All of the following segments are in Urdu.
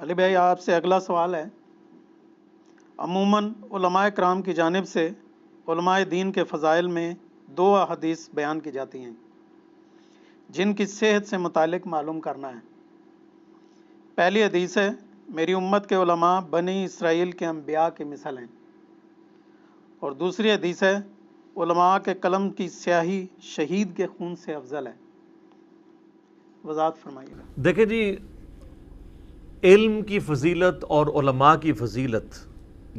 علی بھائی آپ سے اگلا سوال ہے۔ عموماً علماء کرام کی جانب سے علماء دین کے فضائل میں دو احادیث بیان کی جاتی ہیں جن کی صحت سے متعلق معلوم کرنا ہے۔ پہلی حدیث ہے، میری امت کے علماء بنی اسرائیل کے انبیاء کی مثل ہیں، اور دوسری حدیث ہے، علماء کے قلم کی سیاہی شہید کے خون سے افضل ہے۔ وضاحت فرمائیے گا۔ دیکھیں جی، علم کی فضیلت اور علماء کی فضیلت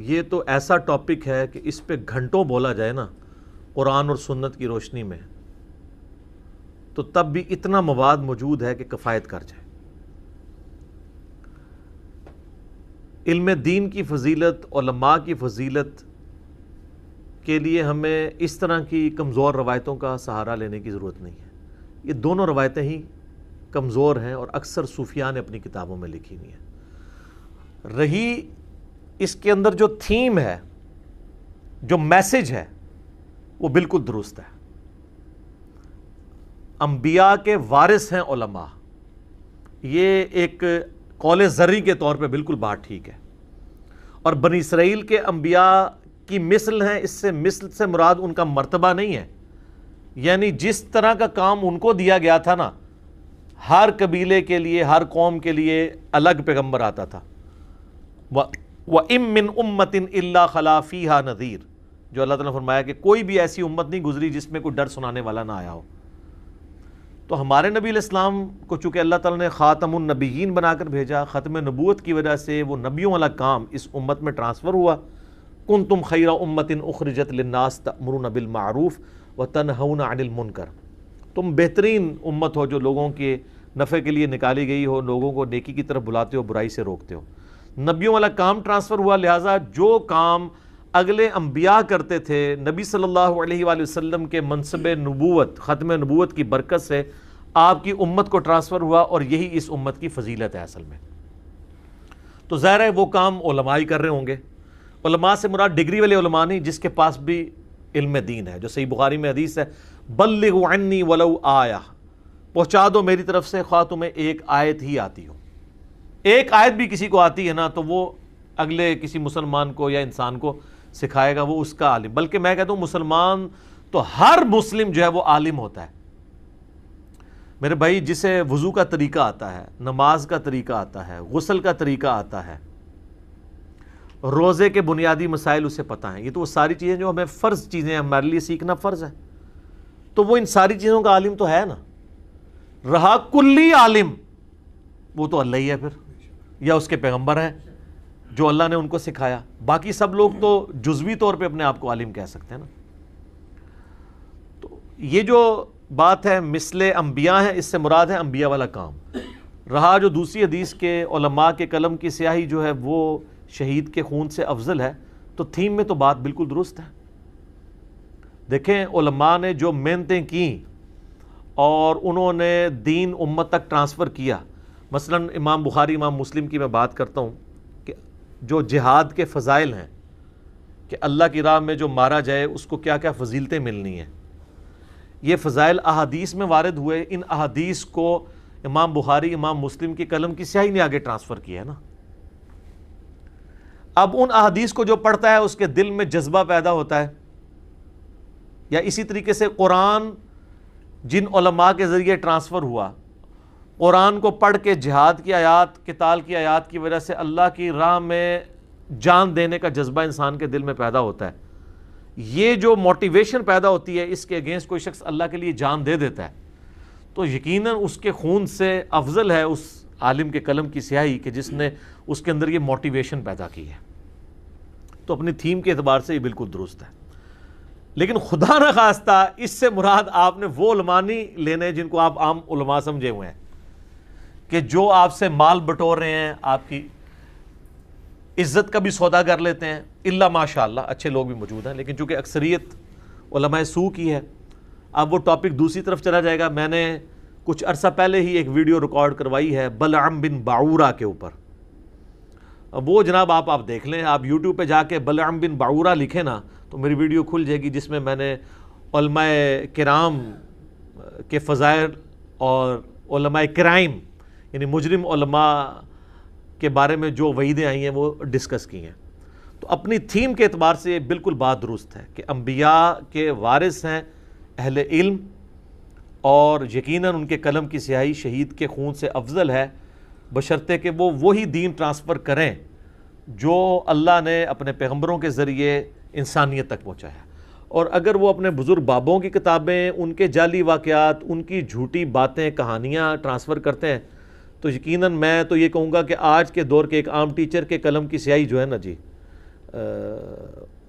یہ تو ایسا ٹاپک ہے کہ اس پہ گھنٹوں بولا جائے نا قرآن اور سنت کی روشنی میں، تو تب بھی اتنا مواد موجود ہے کہ کفایت کر جائے۔ علم دین کی فضیلت، علماء کی فضیلت کے لیے ہمیں اس طرح کی کمزور روایتوں کا سہارا لینے کی ضرورت نہیں ہے۔ یہ دونوں روایتیں ہی کمزور ہیں اور اکثر صوفیاء نے اپنی کتابوں میں لکھی ہوئی ہیں۔ رہی اس کے اندر جو تھیم ہے، جو میسج ہے، وہ بالکل درست ہے۔ انبیاء کے وارث ہیں علماء، یہ ایک قول زرعی کے طور پہ بالکل بات ٹھیک ہے۔ اور بنی اسرائیل کے انبیاء کی مثل ہیں، اس سے مثل سے مراد ان کا مرتبہ نہیں ہے، یعنی جس طرح کا کام ان کو دیا گیا تھا نا، ہر قبیلے کے لیے، ہر قوم کے لیے الگ پیغمبر آتا تھا۔ وَإِن مِّن أُمَّةٍ إِلَّا خَلَا فِيهَا نَذِيرٌ، جو اللہ تعالیٰ نے فرمایا کہ کوئی بھی ایسی امت نہیں گزری جس میں کوئی ڈر سنانے والا نہ آیا ہو۔ تو ہمارے نبی علیہ السلام کو چونکہ اللہ تعالیٰ نے خاتم النبیین بنا کر بھیجا، ختم نبوت کی وجہ سے وہ نبیوں والا کام اس امت میں ٹرانسفر ہوا۔ كُنتُمْ خَيْرَ أُمَّةٍ أُخْرِجَتْ لِلنَّاسِ تَأْمُرُونَ بِالْمَعْرُوفِ وَتَنْهَوْنَ عَنِ الْمُنْكَرِ، تم بہترین امت ہو جو لوگوں کے نفع کے لیے نکالی گئی ہو، لوگوں کو نیکی کی طرف بلاتے ہو، برائی سے روکتے ہو۔ نبیوں والا کام ٹرانسفر ہوا، لہٰذا جو کام اگلے انبیاء کرتے تھے، نبی صلی اللہ علیہ وآلہ وسلم کے منصب نبوت، ختم نبوت کی برکت سے آپ کی امت کو ٹرانسفر ہوا، اور یہی اس امت کی فضیلت ہے اصل میں۔ تو ظاہر ہے وہ کام علماء ہی کر رہے ہوں گے۔ علماء سے مراد ڈگری والے علماء نہیں، جس کے پاس بھی علم دین ہے، جو صحیح بخاری میں حدیث ہے، بلغوا عنی ولو آیہ، پہنچا دو میری طرف سے خواہ تمہیں ایک آیت ہی آتی ہو۔ ایک آیت بھی کسی کو آتی ہے نا تو وہ اگلے کسی مسلمان کو یا انسان کو سکھائے گا، وہ اس کا عالم۔ بلکہ میں کہتا ہوں مسلمان تو ہر مسلم جو ہے وہ عالم ہوتا ہے۔ میرے بھائی، جسے وضو کا طریقہ آتا ہے، نماز کا طریقہ آتا ہے، غسل کا طریقہ آتا ہے، روزے کے بنیادی مسائل اسے پتہ ہیں، یہ تو وہ ساری چیزیں جو ہمیں فرض چیزیں ہیں، ہمارے لیے سیکھنا فرض ہے، تو وہ ان ساری چیزوں کا عالم تو ہے نا۔ رہا کلی عالم، وہ تو اللہ ہی ہے پھر، یا اس کے پیغمبر ہیں جو اللہ نے ان کو سکھایا۔ باقی سب لوگ تو جزوی طور پہ اپنے آپ کو عالم کہہ سکتے ہیں نا۔ تو یہ جو بات ہے مثل انبیاء ہیں، اس سے مراد ہے انبیاء والا کام۔ رہا جو دوسری حدیث کے علماء کے قلم کی سیاہی جو ہے وہ شہید کے خون سے افضل ہے، تو تھیم میں تو بات بالکل درست ہے۔ دیکھیں علماء نے جو محنتیں کیں اور انہوں نے دین امت تک ٹرانسفر کیا، مثلا امام بخاری، امام مسلم کی میں بات کرتا ہوں کہ جو جہاد کے فضائل ہیں کہ اللہ کی راہ میں جو مارا جائے اس کو کیا کیا فضیلتیں ملنی ہیں، یہ فضائل احادیث میں وارد ہوئے۔ ان احادیث کو امام بخاری، امام مسلم کی قلم کی سیاہی نے آگے ٹرانسفر کیا ہے نا۔ اب ان احادیث کو جو پڑھتا ہے اس کے دل میں جذبہ پیدا ہوتا ہے، یا اسی طریقے سے قرآن جن علماء کے ذریعے ٹرانسفر ہوا، قرآن کو پڑھ کے جہاد کی آیات، قتال کی آیات کی وجہ سے اللہ کی راہ میں جان دینے کا جذبہ انسان کے دل میں پیدا ہوتا ہے۔ یہ جو موٹیویشن پیدا ہوتی ہے، اس کے اگینسٹ کوئی شخص اللہ کے لیے جان دے دیتا ہے، تو یقیناً اس کے خون سے افضل ہے اس عالم کے قلم کی سیاہی کہ جس نے اس کے اندر یہ موٹیویشن پیدا کی ہے۔ تو اپنی تھیم کے اعتبار سے یہ بالکل درست ہے، لیکن خدا نہ خواستہ اس سے مراد آپ نے وہ علماء نہیں لینے جن کو آپ عام علماء سمجھے ہوئے ہیں، کہ جو آپ سے مال بٹور رہے ہیں، آپ کی عزت کا بھی سودا کر لیتے ہیں، الا ماشاء اللہ اچھے لوگ بھی موجود ہیں، لیکن چونکہ اکثریت علماء سو کی ہے۔ اب وہ ٹاپک دوسری طرف چلا جائے گا۔ میں نے کچھ عرصہ پہلے ہی ایک ویڈیو ریکارڈ کروائی ہے بلعم بن باعورہ کے اوپر، وہ جناب آپ دیکھ لیں، آپ یوٹیوب پہ جا کے بلعم بن باعورہ لکھیں نا تو میری ویڈیو کھل جائے گی، جس میں میں نے علماء کرام کے فضائل اور علماء کرائم یعنی مجرم علماء کے بارے میں جو وعیدیں آئی ہیں وہ ڈسکس کی ہیں. تو اپنی تھیم کے اعتبار سے بالکل بات درست ہے کہ انبیاء کے وارث ہیں اہل علم، اور یقیناً ان کے قلم کی سیاہی شہید کے خون سے افضل ہے، بشرطے کہ وہ وہی دین ٹرانسفر کریں جو اللہ نے اپنے پیغمبروں کے ذریعے انسانیت تک پہنچایا. اور اگر وہ اپنے بزرگ بابوں کی کتابیں، ان کے جعلی واقعات، ان کی جھوٹی باتیں، کہانیاں ٹرانسفر کرتے ہیں، تو یقیناً میں تو یہ کہوں گا کہ آج کے دور کے ایک عام ٹیچر کے قلم کی سیاہی جو ہے نا جی،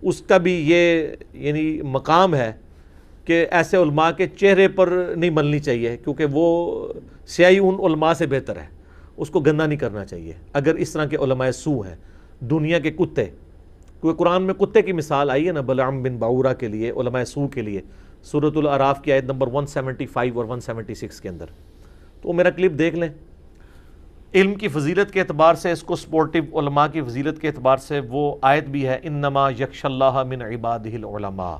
اس کا بھی یہ یعنی مقام ہے کہ ایسے علماء کے چہرے پر نہیں ملنی چاہیے، کیونکہ وہ سیاہی ان علماء سے بہتر ہے، اس کو گندا نہیں کرنا چاہیے اگر اس طرح کے علماء سو ہیں. دنیا کے کتے، کیونکہ قرآن میں کتے کی مثال آئی ہے نا بلعام بن باورا کے لیے، علماء سو کے لیے، سورۃ الاعراف کی آیت نمبر 175 اور 176 کے اندر. تو وہ میرا کلپ دیکھ لیں. علم کی فضیلت کے اعتبار سے اس کو سپورٹیو علماء کی فضیلت کے اعتبار سے وہ آیت بھی ہے، انما یخشی اللہ من عبادہ العلماء.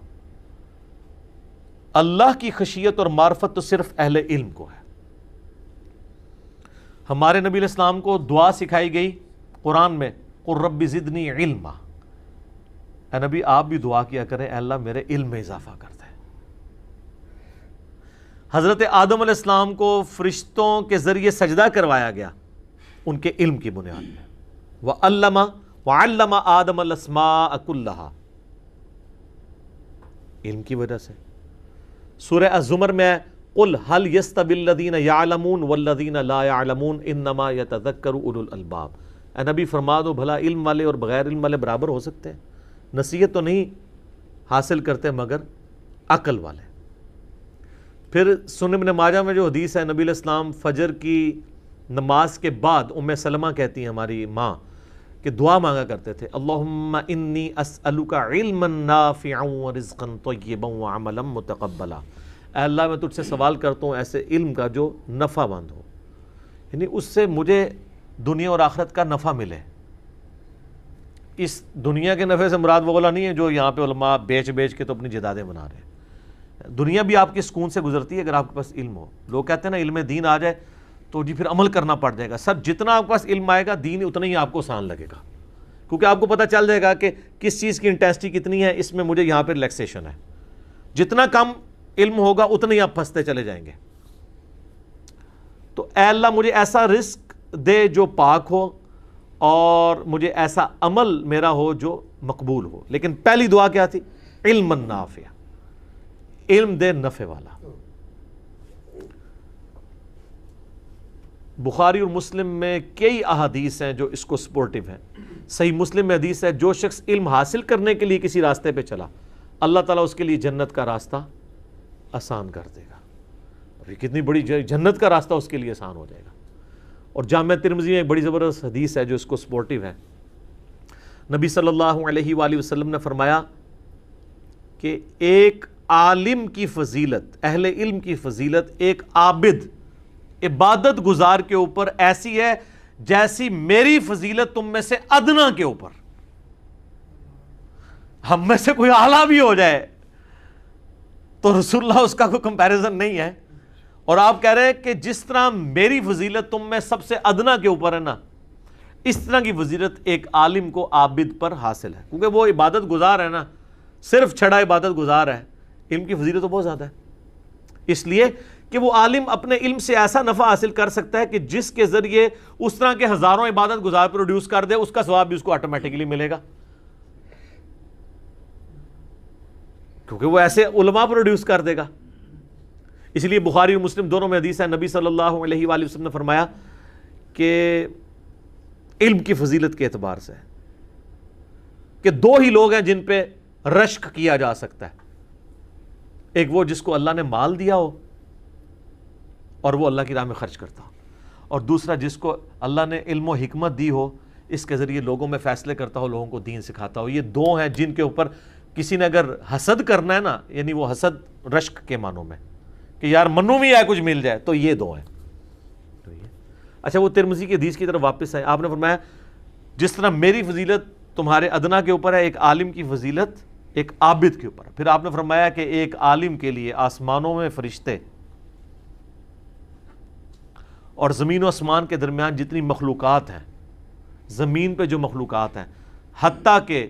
اللہ کی خشیت اور معرفت تو صرف اہل علم کو ہے. ہمارے نبی علیہ السلام کو دعا سکھائی گئی قرآن میں، قل رب زدنی علما. اے نبی آپ بھی دعا کیا کریں، اے اللہ میرے علم میں اضافہ کر دے. حضرت آدم علیہ السلام کو فرشتوں کے ذریعے سجدہ کروایا گیا ان کے علم کی بنیاد میں. وَعَلَّمَ آدَمَ الْأَسْمَاءَ كُلَّهَا، علم کی وجہ سے. سورہ الزمر میں قُلْ هَلْ يَسْتَوِي الَّذِينَ يَعْلَمُونَ وَالَّذِينَ لَا يَعْلَمُونَ إِنَّمَا يَتَذَكَّرُ أُولُو الْأَلْبَابِ. اے نبی فرما دو بھلا علم والے اور بغیر علم والے برابر ہو سکتے ہیں؟ نصیحت تو نہیں حاصل کرتے مگر عقل والے. پھر سنن ابن ماجہ میں جو حدیث ہے، نبی علیہ السلام فجر کی نماز کے بعد ام سلمہ کہتی ہیں ہماری ماں کہ دعا مانگا کرتے تھے، اللہم انی اسألک علما نافعا ورزقا طیبا وعملا متقبلا. اے اللہ میں تجھ سے سوال کرتا ہوں ایسے علم کا جو نفع مند ہو، یعنی اس سے مجھے دنیا اور آخرت کا نفع ملے. اس دنیا کے نفع سے مراد وہ والا نہیں ہے جو یہاں پہ علماء بیچ کے تو اپنی جدادیں بنا رہے ہیں. دنیا بھی آپ کے سکون سے گزرتی ہے اگر آپ کے پاس علم ہو. لوگ کہتے ہیں نا علم دین آ جائے تو جی پھر عمل کرنا پڑ جائے گا. سر جتنا آپ کے پاس علم آئے گا دین اتنا ہی آپ کو آسان لگے گا، کیونکہ آپ کو پتہ چل جائے گا کہ کس چیز کی انٹینسٹی کتنی ہے، اس میں مجھے یہاں پہ ریلیکسیشن ہے. جتنا کم علم ہوگا اتنا ہی آپ پھنستے چلے جائیں گے. تو اے اللہ مجھے ایسا رزق دے جو پاک ہو، اور مجھے ایسا عمل میرا ہو جو مقبول ہو. لیکن پہلی دعا کیا تھی؟ علم نافع، علم دے نفع والا. بخاری اور مسلم میں کئی احادیث ہیں جو اس کو سپورٹیو ہیں. صحیح مسلم میں حدیث ہے، جو شخص علم حاصل کرنے کے لیے کسی راستے پہ چلا، اللہ تعالیٰ اس کے لیے جنت کا راستہ آسان کر دے گا. ابھی کتنی بڑی جنت کا راستہ اس کے لیے آسان ہو جائے گا. اور جامع ترمذی میں ایک بڑی زبردست حدیث ہے جو اس کو سپورٹیو ہے. نبی صلی اللہ علیہ وآلہ وسلم نے فرمایا کہ ایک عالم کی فضیلت، اہل علم کی فضیلت ایک عابد عبادت گزار کے اوپر ایسی ہے جیسی میری فضیلت تم میں سے ادنا کے اوپر. ہم میں سے کوئی اعلیٰ بھی ہو جائے تو رسول اللہ اس کا کوئی کمپیریزن نہیں ہے. اور آپ کہہ رہے ہیں کہ جس طرح میری فضیلت تم میں سب سے ادنا کے اوپر ہے نا، اس طرح کی فضیلت ایک عالم کو عابد پر حاصل ہے، کیونکہ وہ عبادت گزار ہے نا، صرف چھڑا عبادت گزار ہے. علم کی فضیلت تو بہت زیادہ ہے، اس لیے کہ وہ عالم اپنے علم سے ایسا نفع حاصل کر سکتا ہے کہ جس کے ذریعے اس طرح کے ہزاروں عبادت گزار پروڈیوس کر دے، اس کا ثواب بھی اس کو آٹومیٹکلی ملے گا، کیونکہ وہ ایسے علماء پروڈیوس کر دے گا. اس لیے بخاری اور مسلم دونوں میں حدیث ہے، نبی صلی اللہ علیہ وآلہ وسلم نے فرمایا کہ علم کی فضیلت کے اعتبار سے کہ دو ہی لوگ ہیں جن پہ رشک کیا جا سکتا ہے. ایک وہ جس کو اللہ نے مال دیا ہو اور وہ اللہ کی راہ میں خرچ کرتا ہو، اور دوسرا جس کو اللہ نے علم و حکمت دی ہو، اس کے ذریعے لوگوں میں فیصلے کرتا ہو، لوگوں کو دین سکھاتا ہو. یہ دو ہیں جن کے اوپر کسی نے اگر حسد کرنا ہے نا، یعنی وہ حسد رشک کے معنوں میں کہ یار منو بھی ہے کچھ مل جائے، تو یہ دو ہیں. اچھا وہ ترمذی کی حدیث کی طرف واپس آئے. آپ نے فرمایا جس طرح میری فضیلت تمہارے ادنا کے اوپر ہے، ایک عالم کی فضیلت ایک عابد کے اوپر. پھر آپ نے فرمایا کہ ایک عالم کے لیے آسمانوں میں فرشتے اور زمین و آسمان کے درمیان جتنی مخلوقات ہیں زمین پہ جو مخلوقات ہیں، حتیٰ کہ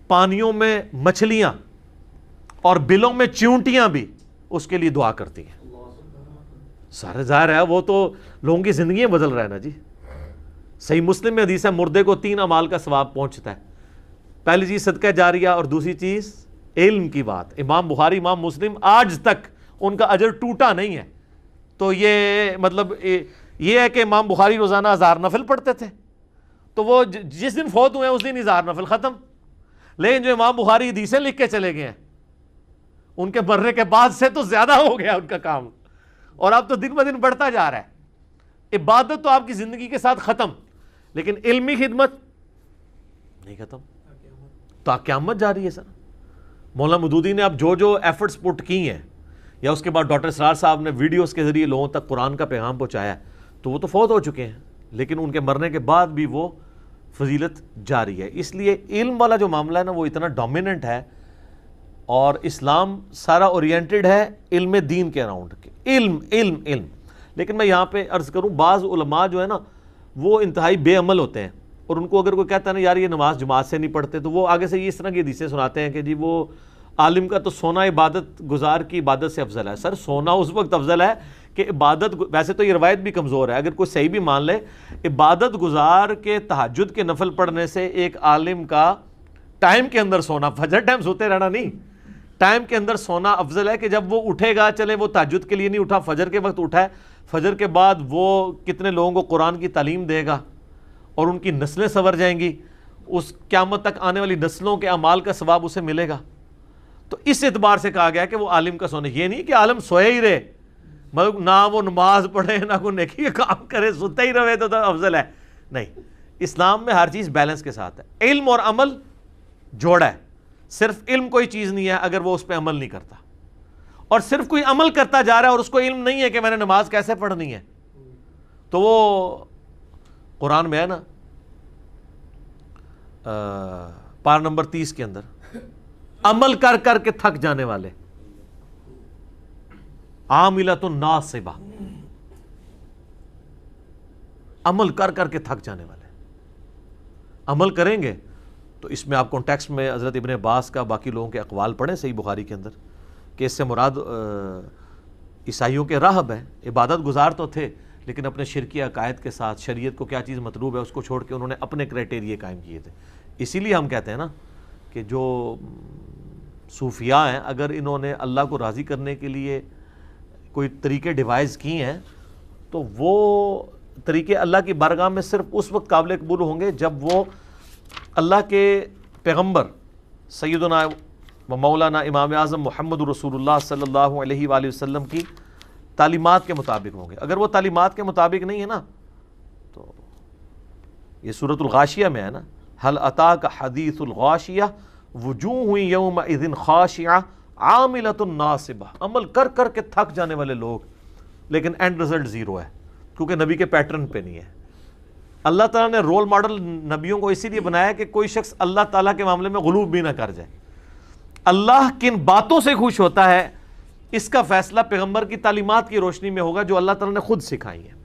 پانیوں میں مچھلیاں اور بلوں میں چیونٹیاں بھی اس کے لیے دعا کرتی ہیں. سارے ظاہر ہے وہ تو لوگوں کی زندگیاں بدل رہا ہے نا جی. صحیح مسلم میں حدیث ہے مردے کو 3 اعمال کا ثواب پہنچتا ہے. پہلی چیز صدقہ جاریہ، اور دوسری چیز علم کی بات. امام بخاری، امام مسلم آج تک ان کا اجر ٹوٹا نہیں ہے. تو یہ مطلب یہ ہے کہ امام بخاری روزانہ 1000 نفل پڑھتے تھے، تو وہ جس دن فوت ہوئے ہیں اس دن 1000 نفل ختم. لیکن جو امام بخاری حدیثیں لکھ کے چلے گئے ہیں، ان کے مرنے کے بعد سے تو زیادہ ہو گیا ان کا کام، اور اب تو دن بہ دن بڑھتا جا رہا ہے. عبادت تو آپ کی زندگی کے ساتھ ختم، لیکن علمی خدمت نہیں ختم، تا قیامت جاری ہے. سر مولانا مودودی نے اب جو ایفرٹس پٹ کی ہیں، یا اس کے بعد ڈاکٹر اسرار صاحب نے ویڈیوز کے ذریعے لوگوں تک قرآن کا پیغام پہنچایا، تو وہ تو فوت ہو چکے ہیں، لیکن ان کے مرنے کے بعد بھی وہ فضیلت جاری ہے. اس لیے علم والا جو معاملہ ہے نا وہ اتنا ڈومیننٹ ہے، اور اسلام سارا اورینٹڈ ہے علم دین کے اراؤنڈ کے. علم علم علم. لیکن میں یہاں پہ عرض کروں، بعض علماء جو ہے نا وہ انتہائی بے عمل ہوتے ہیں، اور ان کو اگر کوئی کہتا ہے نا یار یہ نماز جماعت سے نہیں پڑھتے، تو وہ آگے سے اس طرح کی حدیثیں سناتے ہیں کہ جی وہ عالم کا تو سونا عبادت گزار کی عبادت سے افضل ہے. سر سونا اس وقت افضل ہے کہ عبادت، ویسے تو یہ روایت بھی کمزور ہے، اگر کوئی صحیح بھی مان لے، عبادت گزار کے تہجد کے نفل پڑھنے سے ایک عالم کا ٹائم کے اندر سونا، فجر ٹائم سوتے رہنا نہیں، ٹائم کے اندر سونا افضل ہے. کہ جب وہ اٹھے گا، چلے وہ تہجد کے لیے نہیں اٹھا، فجر کے وقت اٹھا ہے، فجر کے بعد وہ کتنے لوگوں کو قرآن کی تعلیم دے گا، اور ان کی نسلیں سنور جائیں گی، اس قیامت تک آنے والی نسلوں کے اعمال کا ثواب اسے ملے گا. تو اس اعتبار سے کہا گیا کہ وہ عالم کا سونا. یہ نہیں کہ عالم سوئے ہی رہے، مطلب نہ وہ نماز پڑھے نہ کوئی نیکی کا کام کرے، سوتے ہی رہے تو افضل ہے. نہیں، اسلام میں ہر چیز بیلنس کے ساتھ ہے. علم اور عمل جوڑا ہے. صرف علم کوئی چیز نہیں ہے اگر وہ اس پہ عمل نہیں کرتا، اور صرف کوئی عمل کرتا جا رہا ہے اور اس کو علم نہیں ہے کہ میں نے نماز کیسے پڑھنی ہے، تو وہ قرآن میں ہے نا پارہ نمبر 30 کے اندر، عمل کر کر کے تھک جانے والے، عاملۃ ناصبہ، عمل کر کر کے تھک جانے والے. عمل کریں گے تو اس میں آپ کانٹیکسٹ میں حضرت ابن عباس کا باقی لوگوں کے اقوال پڑھیں صحیح بخاری کے اندر، کہ اس سے مراد عیسائیوں کے راہب ہیں. عبادت گزار تو تھے، لیکن اپنے شرکی عقائد کے ساتھ شریعت کو کیا چیز مطلوب ہے اس کو چھوڑ کے انہوں نے اپنے کرائٹیریے قائم کیے تھے. اسی لیے ہم کہتے ہیں نا کہ جو صوفیاء ہیں، اگر انہوں نے اللہ کو راضی کرنے کے لیے کوئی طریقے ڈیوائز کیے ہیں، تو وہ طریقے اللہ کی بارگاہ میں صرف اس وقت قابل قبول ہوں گے جب وہ اللہ کے پیغمبر سیدنا و مولانا امام اعظم محمد رسول اللہ صلی اللہ علیہ وآلہ وسلم کی تعلیمات کے مطابق ہوں گے. اگر وہ تعلیمات کے مطابق نہیں ہے نا، تو یہ سورۃ الغاشیہ میں ہے نا، هل اتاک حدیث الغاشیہ وجوہ یومئذ خاشعہ عاملۃ ناصبہ. عمل کر کر کے تھک جانے والے لوگ، لیکن اینڈ رزلٹ زیرو ہے، کیونکہ نبی کے پیٹرن پہ نہیں ہے. اللہ تعالیٰ نے رول ماڈل نبیوں کو اسی لیے بنایا کہ کوئی شخص اللہ تعالیٰ کے معاملے میں غلوب بھی نہ کر جائے. اللہ کن باتوں سے خوش ہوتا ہے اس کا فیصلہ پیغمبر کی تعلیمات کی روشنی میں ہوگا جو اللہ تعالیٰ نے خود سکھائی ہیں.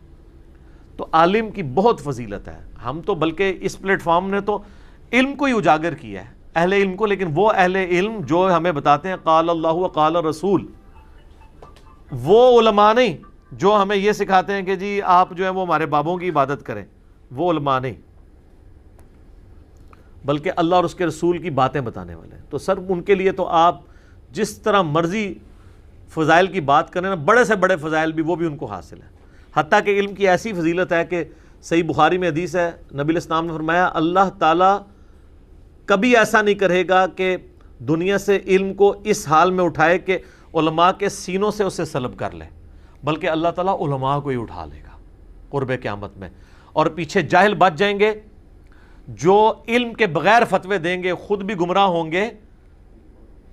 تو عالم کی بہت فضیلت ہے. ہم تو بلکہ اس پلیٹ فارم نے تو علم کو ہی اجاگر کیا ہے، اہل علم کو، لیکن وہ اہل علم جو ہمیں بتاتے ہیں قال اللہ و قال رسول، وہ علماء نہیں جو ہمیں یہ سکھاتے ہیں کہ جی آپ جو ہے وہ ہمارے بابوں کی عبادت کریں، وہ علماء نہیں، بلکہ اللہ اور اس کے رسول کی باتیں بتانے والے ہیں. تو سر ان کے لیے تو آپ جس طرح مرضی فضائل کی بات کریں نا، بڑے سے بڑے فضائل بھی وہ بھی ان کو حاصل ہیں. حتیٰ کہ علم کی ایسی فضیلت ہے کہ صحیح بخاری میں حدیث ہے، نبی علیہ السلام نے فرمایا اللہ تعالیٰ کبھی ایسا نہیں کرے گا کہ دنیا سے علم کو اس حال میں اٹھائے کہ علماء کے سینوں سے اسے سلب کر لے، بلکہ اللہ تعالیٰ علماء کو ہی اٹھا لے گا قرب قیامت میں، اور پیچھے جاہل بچ جائیں گے جو علم کے بغیر فتوے دیں گے، خود بھی گمراہ ہوں گے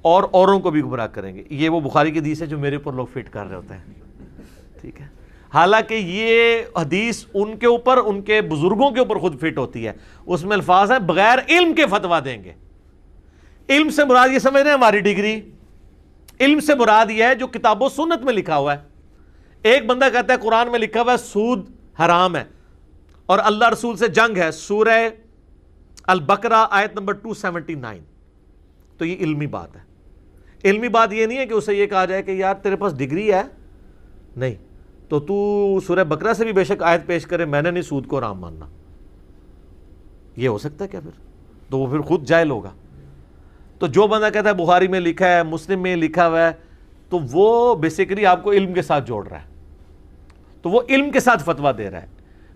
اور اوروں کو بھی گمراہ کریں گے. یہ وہ بخاری کی حدیث ہے جو میرے اوپر لوگ فٹ کر رہے ہوتے ہیں، ٹھیک ہے، حالانکہ یہ حدیث ان کے اوپر، ان کے بزرگوں کے اوپر خود فٹ ہوتی ہے. اس میں الفاظ ہیں بغیر علم کے فتویٰ دیں گے. علم سے مراد یہ سمجھ رہے ہیں ہماری ڈگری، علم سے مراد یہ ہے جو کتاب و سنت میں لکھا ہوا ہے. ایک بندہ کہتا ہے قرآن میں لکھا ہوا ہے سود حرام ہے، اور اللہ رسول سے جنگ ہے، سورہ البقرہ آیت نمبر 279. تو یہ علمی بات ہے. علمی بات یہ نہیں ہے کہ اسے یہ کہا جائے کہ یار تیرے پاس ڈگری ہے، نہیں تو سورہ بقرہ سے بھی بے شک آیت پیش کرے، میں نے نہیں سود کو حرام ماننا. یہ ہو سکتا ہے کیا؟ پھر تو وہ پھر خود جاہل ہوگا. تو جو بندہ کہتا ہے بخاری میں لکھا ہے، مسلم میں لکھا ہوا ہے، تو وہ بیسیکلی آپ کو علم کے ساتھ جوڑ رہا ہے. تو وہ علم کے ساتھ فتویٰ دے رہا ہے.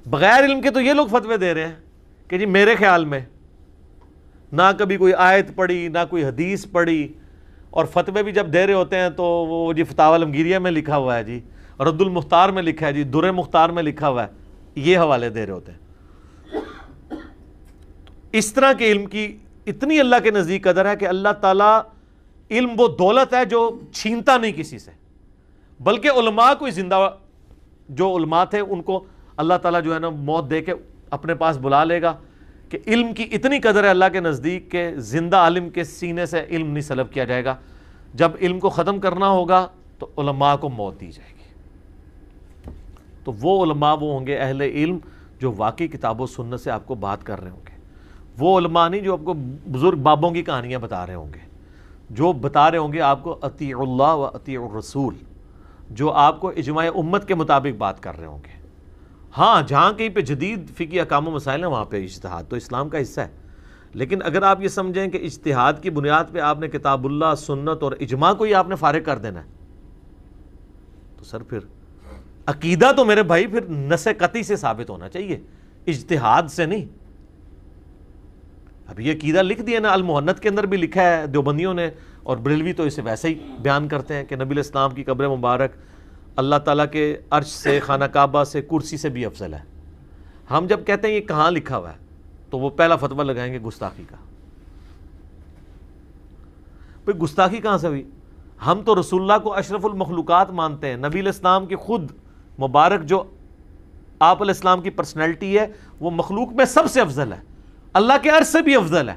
بغیر علم کے تو یہ لوگ فتوے دے رہے ہیں کہ جی میرے خیال میں، نہ کبھی کوئی آیت پڑھی نہ کوئی حدیث پڑھی، اور فتوے بھی جب دے رہے ہوتے ہیں تو وہ جی فتاوی العلمگیریہ میں لکھا ہوا ہے، جی رد المختار میں لکھا ہے، جی در مختار میں لکھا ہوا ہے، یہ حوالے دے رہے ہوتے ہیں. اس طرح کے علم کی اتنی اللہ کے نزدیک قدر ہے کہ اللہ تعالیٰ، علم وہ دولت ہے جو چھینتا نہیں کسی سے، بلکہ علماء کو زندہ، جو علماء تھے ان کو اللہ تعالیٰ جو ہے نا موت دے کے اپنے پاس بلا لے گا. کہ علم کی اتنی قدر ہے اللہ کے نزدیک کہ زندہ عالم کے سینے سے علم نہیں سلب کیا جائے گا. جب علم کو ختم کرنا ہوگا تو علماء کو موت دی جائے گی. تو وہ علماء وہ ہوں گے اہل علم جو واقعی کتاب و سنت سے آپ کو بات کر رہے ہوں گے. وہ علماء نہیں جو آپ کو بزرگ بابوں کی کہانیاں بتا رہے ہوں گے، جو بتا رہے ہوں گے آپ کو اطیعوا اللہ و اطیعوا الرسول، جو آپ کو اجماع امت کے مطابق بات کر رہے ہوں گے. ہاں جہاں کہیں پہ جدید فقہی احکام و مسائل ہیں وہاں پہ اجتہاد تو اسلام کا حصہ ہے. لیکن اگر آپ یہ سمجھیں کہ اجتہاد کی بنیاد پہ آپ نے کتاب اللہ، سنت اور اجماع کو ہی آپ نے فارغ کر دینا ہے، تو سر پھر عقیدہ تو میرے بھائی پھر نص قطعی سے ثابت ہونا چاہیے، اجتہاد سے نہیں. اب یہ عقیدہ لکھ دیا نا، المحنت کے اندر بھی لکھا ہے دیوبندیوں نے، اور بریلوی تو اسے ویسے ہی بیان کرتے ہیں کہ نبی علیہ السلام کی قبر مبارک اللہ تعالیٰ کے عرش سے، خانہ کعبہ سے، کرسی سے بھی افضل ہے. ہم جب کہتے ہیں یہ کہاں لکھا ہوا ہے تو وہ پہلا فتویٰ لگائیں گے گستاخی کا. بھئی گستاخی کہاں سے ہوئی؟ ہم تو رسول اللہ کو اشرف المخلوقات مانتے ہیں. نبی علیہ السلام کی خود مبارک جو آپ علیہ السلام کی پرسنالٹی ہے وہ مخلوق میں سب سے افضل ہے، اللہ کے عرش سے بھی افضل ہے.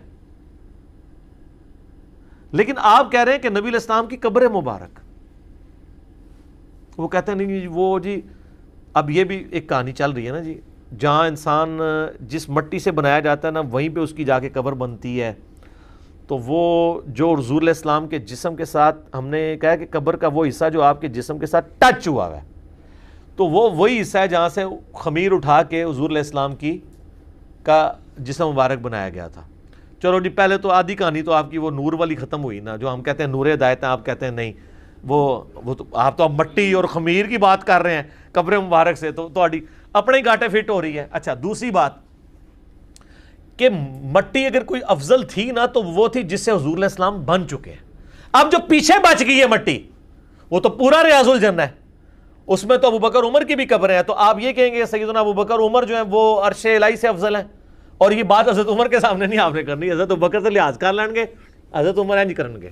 لیکن آپ کہہ رہے ہیں کہ نبی علیہ السلام کی قبر مبارک، وہ کہتے ہیں نہیں وہ جی اب یہ بھی ایک کہانی چل رہی ہے نا جی، جہاں انسان جس مٹی سے بنایا جاتا ہے نا وہیں پہ اس کی جا کے قبر بنتی ہے. تو وہ جو حضور علیہ السلام کے جسم کے ساتھ، ہم نے کہا کہ قبر کا وہ حصہ جو آپ کے جسم کے ساتھ ٹچ ہوا ہے، تو وہ وہی حصہ ہے جہاں سے خمیر اٹھا کے حضور علیہ السلام کا جسم مبارک بنایا گیا تھا. چلو جی پہلے تو آدھی کہانی تو آپ کی وہ نور والی ختم ہوئی نا، جو ہم کہتے ہیں نور ہدایت ہے، آپ کہتے ہیں نہیں وہ تو آپ تو اب مٹی اور خمیر کی بات کر رہے ہیں قبر مبارک سے، تو اپنے ہی گاٹے فٹ ہو رہی ہے. اچھا دوسری بات کہ مٹی اگر کوئی افضل تھی نا تو وہ تھی جس سے حضور علیہ السلام بن چکے ہیں. اب جو پیچھے بچ گئی ہے مٹی وہ تو پورا ریاض الجنہ ہے، اس میں تو ابو بکر عمر کی بھی قبریں ہیں. تو آپ یہ کہیں گے سیدنا ابو بکر عمر جو ہیں وہ عرش الہی سے افضل ہیں، اور یہ بات حضرت عمر کے سامنے نہیں آپ نے کرنی. حضرت ابو بکر سے لحاظ کر لیں گے، حضرت عمر نہیں کریں گے،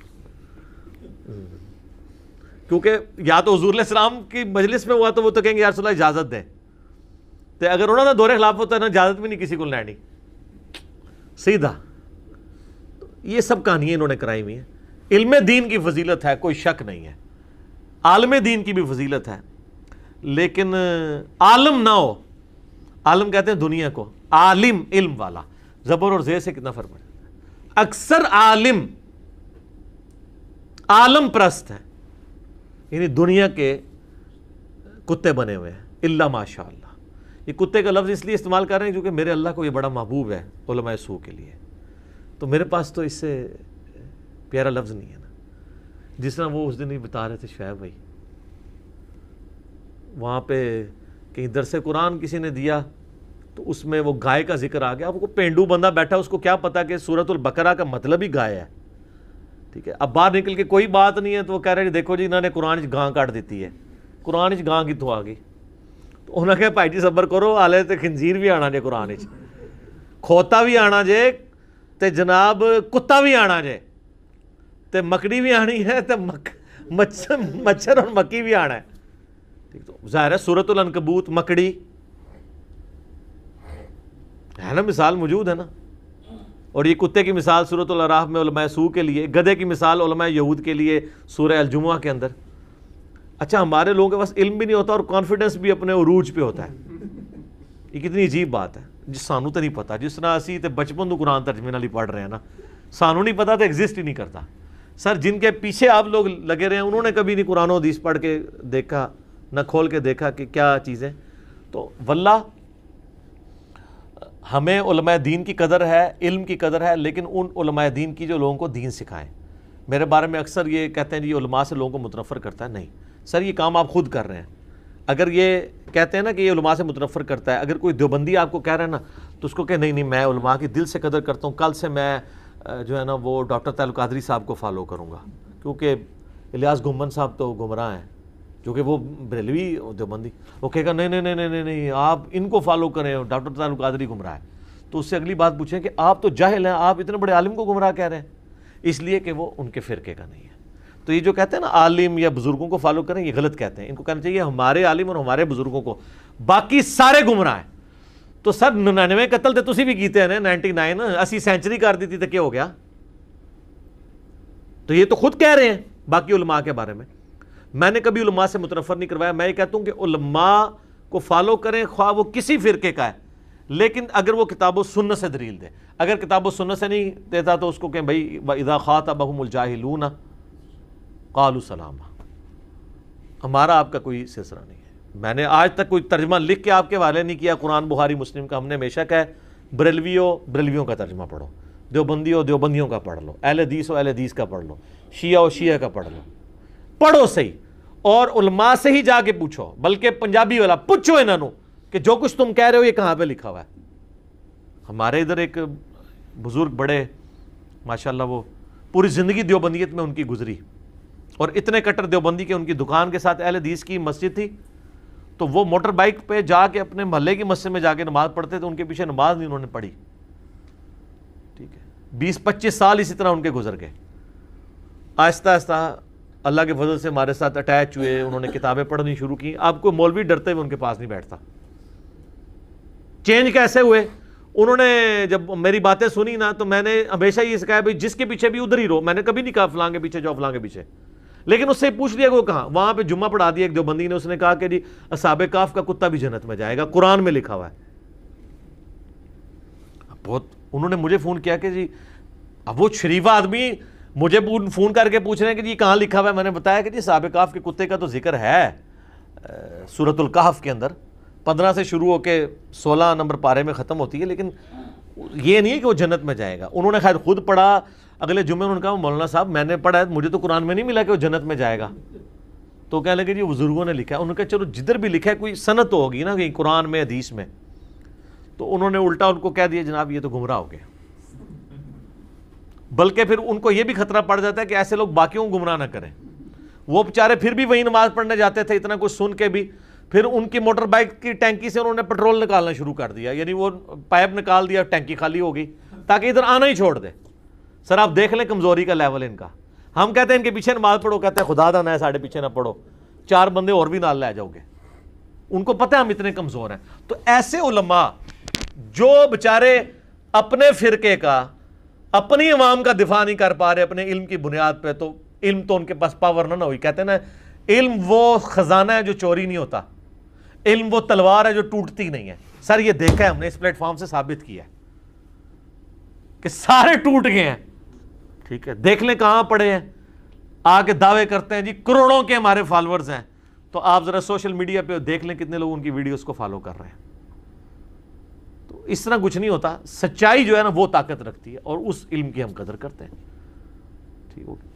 کیونکہ یا تو حضور علیہ السلام کی مجلس میں ہوا تو وہ تو کہیں گے یا رسول اللہ اجازت دیں، تو اگر انہوں نے دور خلافت ہوتا ہے نا اجازت بھی نہیں کسی کو لینی سیدھا. یہ سب کہانیاں انہوں نے کرائی ہوئی ہیں. علم دین کی فضیلت ہے، کوئی شک نہیں ہے، عالم دین کی بھی فضیلت ہے، لیکن عالم نہ ہو، عالم کہتے ہیں دنیا کو، عالم علم والا، زبر اور زیر سے کتنا فرق ہے. اکثر عالم عالم پرست ہے، یعنی دنیا کے کتے بنے ہوئے ہیں، الا ماشاء اللہ. یہ کتے کا لفظ اس لیے استعمال کر رہے ہیں کیونکہ میرے اللہ کو یہ بڑا محبوب ہے علماء سو کے لیے، تو میرے پاس تو اس سے پیارا لفظ نہیں ہے نا. جس طرح وہ اس دن ہی بتا رہے تھے شعیب بھائی، وہاں پہ کہیں درس قرآن کسی نے دیا تو اس میں وہ گائے کا ذکر آ گیا. اب وہ پینڈو بندہ بیٹھا، اس کو کیا پتا کہ سورۃ البقرہ کا مطلب ہی گائے ہے، ٹھیک ہے. اب باہر نکل کے کوئی بات نہیں ہے تو وہ کہہ رہے ہیں دیکھو جی انہوں نے قرآن گاں کاٹ دیتی ہے، قرآن گاں کی تو آ گئی. تو انہوں نے کہا بھائی جی صبر کرو، آلے تے خنزیر بھی آنا جے قرآن چ، کھوتا بھی آنا جے تے جناب کتا بھی آنا جے تے مکڑی بھی آنی ہے تے مچھر اور مکی بھی آنا ہے. تو ظاہر ہے سورۃ العنکبوت مکڑی ہے نا، مثال موجود ہے نا. اور یہ کتے کی مثال سورۃ الاعراف میں علماء سو کے لیے، گدھے کی مثال علماء یہود کے لیے سورہ الجمعہ کے اندر. اچھا ہمارے لوگوں کے پاس علم بھی نہیں ہوتا اور کانفیڈنس بھی اپنے عروج پہ ہوتا ہے. یہ کتنی عجیب بات ہے جس سانو تو نہیں پتا، جس طرح اسی تے بچپن تو قرآن ترجمے نال ہی پڑھ رہے ہیں نا، سانو نہیں پتا تو ایگزسٹ ہی نہیں کرتا۔ سر جن کے پیچھے آپ لوگ لگے رہے ہیں انہوں نے کبھی نہیں قرآن و حدیث پڑھ کے دیکھا، نہ کھول کے دیکھا کہ کیا چیزیں۔ تو واللہ ہمیں علماء دین کی قدر ہے، علم کی قدر ہے، لیکن ان علماء دین کی جو لوگوں کو دین سکھائیں۔ میرے بارے میں اکثر یہ کہتے ہیں جی علماء سے لوگوں کو متنفر کرتا ہے، نہیں سر، یہ کام آپ خود کر رہے ہیں۔ اگر یہ کہتے ہیں نا کہ یہ علماء سے متنفر کرتا ہے، اگر کوئی دیوبندی آپ کو کہہ رہا ہے نا تو اس کو کہ نہیں میں علماء کی دل سے قدر کرتا ہوں، کل سے میں جو ہے نا وہ ڈاکٹر تعلق قادری صاحب کو فالو کروں گا، کیونکہ الیاس گھمن صاحب تو گمراہ ہیں، جو کہ وہ بریلوی دیوبندی، وہ کہے گا نہیں آپ ان کو فالو کریں، ڈاکٹر تعلق قادری گمراہ ہے۔ تو اس سے اگلی بات پوچھیں کہ آپ تو جاہل ہیں، آپ اتنے بڑے عالم کو گمراہ کہہ رہے ہیں، اس لیے کہ وہ ان کے فرقے کا نہیں ہے۔ تو یہ جو کہتے ہیں نا عالم یا بزرگوں کو فالو کریں، یہ غلط کہتے ہیں۔ ان کو کہنا چاہیے ہمارے عالم اور ہمارے بزرگوں کو، باقی سارے گمراہ ہیں۔ تو سر 99 قتل تے تسی بھی کیتے ہیں 99، اسی سینچری کر دیتی تو کیا ہو گیا؟ تو یہ تو خود کہہ رہے ہیں باقی علماء کے بارے میں۔ میں نے کبھی علماء سے متنفر نہیں کروایا، میں یہ کہتا ہوں کہ علماء کو فالو کریں، خواہ وہ کسی فرقے کا ہے، لیکن اگر وہ کتاب و سنت سے دلیل دے۔ اگر کتاب و سنت سے نہیں دیتا تو اس کو کہ بھائی اذا خاطبهم الجاہلون قالوا سلاما۔ ہمارا آپ کا کوئی سلسلہ نہیں ہے۔ میں نے آج تک کوئی ترجمہ لکھ کے آپ کے حوالے نہیں کیا قرآن بخاری مسلم کا۔ ہم نے ہمیشہ کہا بریلویوں کا ترجمہ پڑھو، دیوبندیوں کا پڑھ لو، اہل حدیث اہل حدیث کا پڑھ لو، شیعہ کا پڑھ لو، پڑھو صحیح، اور علماء سے ہی جا کے پوچھو، بلکہ پنجابی والا پوچھو انہوں کہ جو کچھ تم کہہ رہے ہو یہ کہاں پہ لکھا ہوا ہے۔ ہمارے ادھر ایک بزرگ بڑے ماشاءاللہ، وہ پوری زندگی دیوبندیت میں ان کی گزری، اور اتنے کٹر دیوبندی کے ان کی دکان کے ساتھ اہل حدیث کی مسجد تھی، تو وہ موٹر بائک پہ جا کے اپنے محلے کی مسجد میں جا کے نماز پڑھتے تھے، ان کے پیچھے نماز نہیں انہوں نے پڑھی، ٹھیک ہے، 20-25 سال اسی طرح ان کے گزر گئے۔ آہستہ آہستہ اللہ کے فضل سے ہمارے ساتھ اٹیچ ہوئے، انہوں نے کتابیں پڑھنی شروع کی۔ آپ کو مولوی ڈرتے ہوئے ان کے پاس نہیں بیٹھتا۔ چینج کیسے ہوئے؟ انہوں نے جب میری باتیں سنی نا تو میں نے ہمیشہ یہ کہا بھائی جس کے پیچھے بھی ادھر ہی رہو، میں نے کبھی نہیں کہا فلاں کے پیچھے جاؤ فلاں کے پیچھے، لیکن اس سے پوچھ لیا کہ وہ کہاں، وہاں پہ جمعہ پڑھا دیا ایک دیوبندی نے، اس نے کہا کہ جی اصحاب کہف کا کتا بھی جنت میں جائے گا، قرآن میں لکھا ہوا ہے۔ بہت انہوں نے مجھے فون کیا کہ جی اب وہ شریف آدمی مجھے فون کر کے پوچھ رہے ہیں کہ جی کہاں لکھا ہوا ہے۔ میں نے بتایا کہ جی اصحاب کہف کے کتے کا تو ذکر ہے سورۃ الکہف کے اندر، 15 سے شروع ہو کے 16 نمبر پارے میں ختم ہوتی ہے، لیکن یہ نہیں ہے کہ وہ جنت میں جائے گا۔ انہوں نے خیر خود پڑھا، اگلے جمعے انہوں نے کہا مولانا صاحب میں نے پڑھا ہے، مجھے تو قرآن میں نہیں ملا کہ وہ جنت میں جائے گا۔ تو کہنے لگے جی بزرگوں نے لکھا ہے۔ انہوں نے کہا چلو جدھر بھی لکھا ہے کوئی سند تو ہوگی نا کہیں قرآن میں حدیث میں۔ تو انہوں نے الٹا ان کو کہہ دیا جناب یہ تو گمراہ ہو گئے، بلکہ پھر ان کو یہ بھی خطرہ پڑ جاتا ہے کہ ایسے لوگ باقیوں کو گمراہ نہ کریں۔ وہ بیچارے پھر بھی وہی نماز پڑھنے جاتے تھے، اتنا کچھ سن کے بھی، پھر ان کی موٹر بائک کی ٹینکی سے انہوں نے پیٹرول نکالنا شروع کر دیا، یعنی وہ پائپ نکال دیا، ٹینکی خالی ہو گئی تاکہ ادھر آنا ہی چھوڑ دے۔ سر آپ دیکھ لیں کمزوری کا لیول ان کا۔ ہم کہتے ہیں ان کے پیچھے نماز پڑھو، کہتے ہیں خدا دا نہ ہے ساڑھے پیچھے نہ پڑھو، 4 بندے اور بھی نال لے جاؤ گے۔ ان کو پتہ ہے ہم اتنے کمزور ہیں۔ تو ایسے علماء جو بچارے اپنے فرقے کا، اپنی عوام کا دفاع نہیں کر پا رہے اپنے علم کی بنیاد پہ، تو علم تو ان کے پاس پاور نہ ہوئی۔ کہتے ہیں نا علم وہ خزانہ ہے جو چوری نہیں ہوتا، علم وہ تلوار ہے جو ٹوٹتی نہیں ہے۔ سر یہ دیکھا ہے ہم نے، اس پلیٹ فارم سے ثابت کیا ہے کہ سارے ٹوٹ گئے ہیں، ٹھیک ہے، دیکھ لیں کہاں پڑے ہیں، آ کے دعوے کرتے ہیں جی کروڑوں کے ہمارے فالورز ہیں۔ تو آپ ذرا سوشل میڈیا پہ دیکھ لیں کتنے لوگ ان کی ویڈیوز کو فالو کر رہے ہیں۔ تو اس طرح کچھ نہیں ہوتا، سچائی جو ہے نا وہ طاقت رکھتی ہے، اور اس علم کی ہم قدر کرتے ہیں، ٹھیک ہو گیا۔